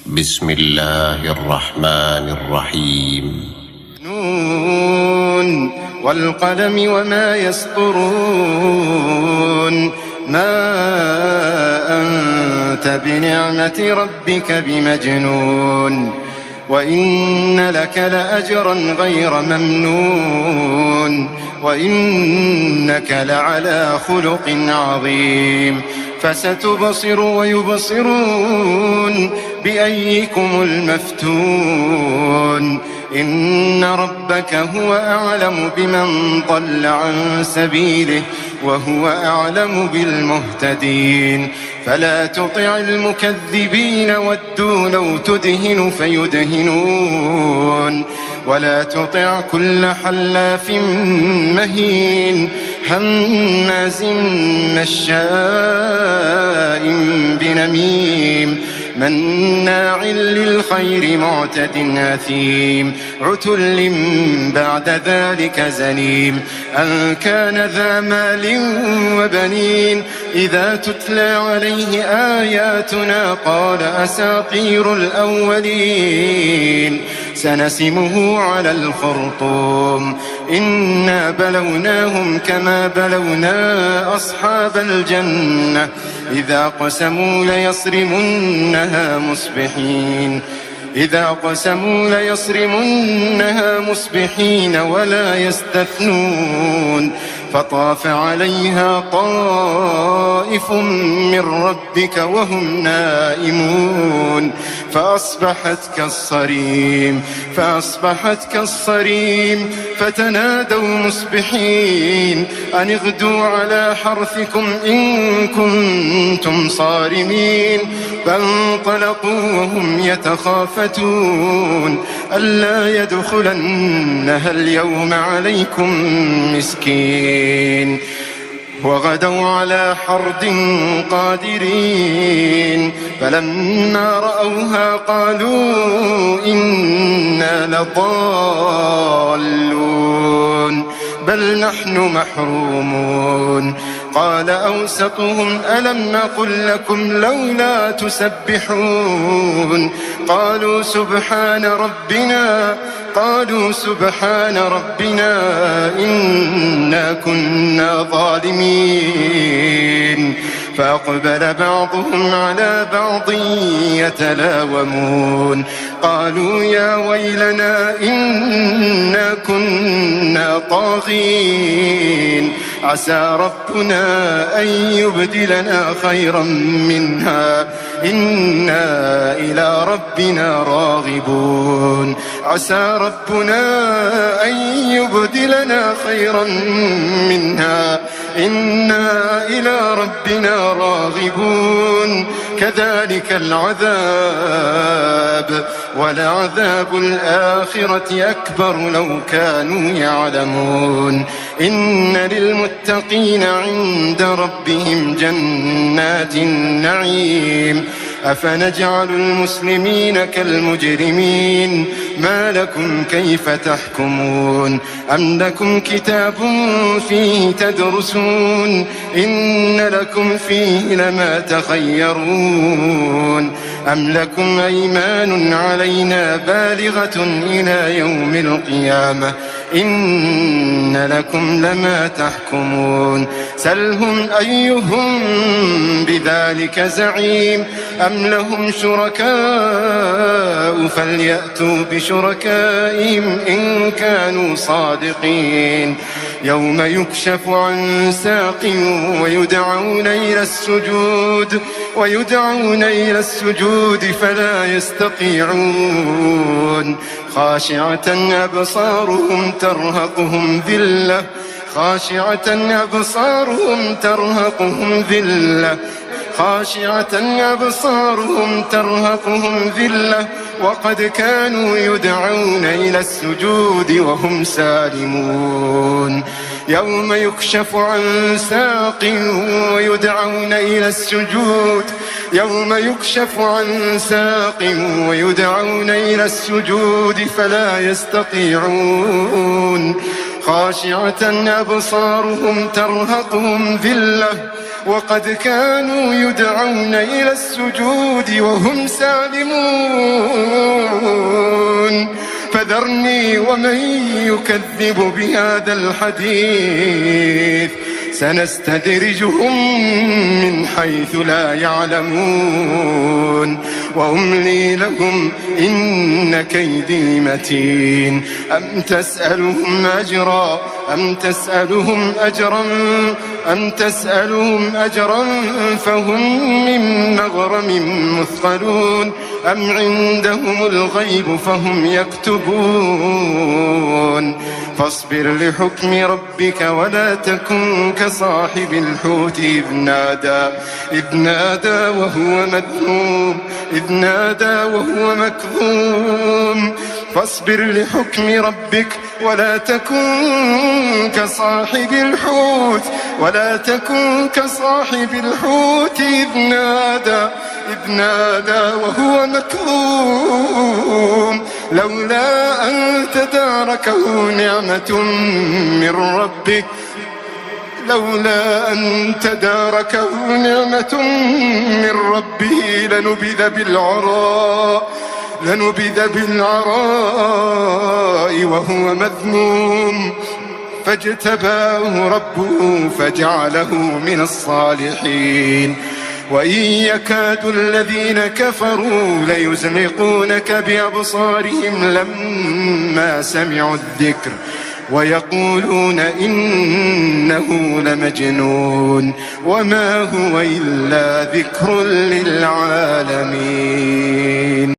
بسم الله الرحمن الرحيم. نون والقلم وما يسطرون. ما أنت بنعمة ربك بمجنون. وإن لك لأجرا غير ممنون. وإنك لعلى خلق عظيم. فستبصر ويبصرون بأيكم المفتون. إن ربك هو أعلم بمن ضل عن سبيله وهو أعلم بالمهتدين. فلا تطع المكذبين ودوا لو تدهن فيدهنون. ولا تطع كل حلاف مهين هماز مشاء بنميم مناع للخير معتد أثيم عتل بعد ذلك زنيم أن كان ذا مال وبنين. إذا تتلى عليه آياتنا قال أساطير الأولين. سنسمه على الخرطوم. إنا بلوناهم كما بلونا أصحاب الجنة إذا قسموا ليصرمنها مصبحين ولا يستثنون. فطاف عليها طائف من ربك وهم نائمون فأصبحت كالصريم. فتنادوا مصبحين أن اغدوا على حرثكم إن كنتم صارمين. فانطلقوا وهم يتخافتون ألا يدخلنها اليوم عليكم مسكين. وغدوا على حرد قادرين. فلما رأوها قالوا إنا لضالون بل نحن محرومون. قال أوسطهم ألم نقل لكم لولا تسبحون. قالوا سبحان ربنا إنا كنا ظالمين. فأقبل بعضهم على بعض يتلاومون قالوا يا ويلنا إنا كنا طاغين. عسى ربنا أن يبدلنا خيرا منها إنا إلى ربنا راغبون. عسى ربنا أن يبدلنا خيرا منها إنا إلى ربنا راغبون. كذلك العذاب ولعذاب الآخرة أكبر لو كانوا يعلمون. إن للمتقين عند ربهم جنات النعيم. أفنجعل المسلمين كالمجرمين ما لكم كيف تحكمون. أم لكم كتاب فيه تدرسون إن لكم فيه لما تخيرون. أم لكم أيمان علينا بالغة إلى يوم القيامة إن لكم لما تحكمون. سلهم أيهم بذلك زعيم. أم لهم شركاء فليأتوا بشركائهم إن كانوا صادقين. يوم يكشف عن ساق ويدعون إلى السجود فلا يستطيعون. خاشعة أبصارهم ترهقهم ذلة وقد كانوا يدعون إلى السجود وهم سالمون. يوم يكشف عن ساق ويدعون إلى السجود فلا يستطيعون. خاشعة أبصارهم ترهقهم ذلة وقد كانوا يدعون إلى السجود وهم سالمون فذرني ومن يكذب بهذا الحديث سنستدرجهم من حيث لا يعلمون وأملي لهم إن كيدي متين أم تسألهم أجرا فهم من مغرم مثقلون أم عندهم الغيب فهم يكتبون فاصبر لحكم ربك ولا تكن كصاحب الحوت إذ نادى وهو مكظوم فاصبر لحكم ربك ولا تكن كصاحب الحوت إذ نادى وهو مكظوم لولا أن تداركه نعمة من ربه لنبذ بالعراء وهو مذموم فاجتباه ربه فجعله من الصالحين وإن يكاد الذين كفروا ليزلقونك بأبصارهم لما سمعوا الذكر ويقولون إنه لمجنون وما هو إلا ذكر للعالمين.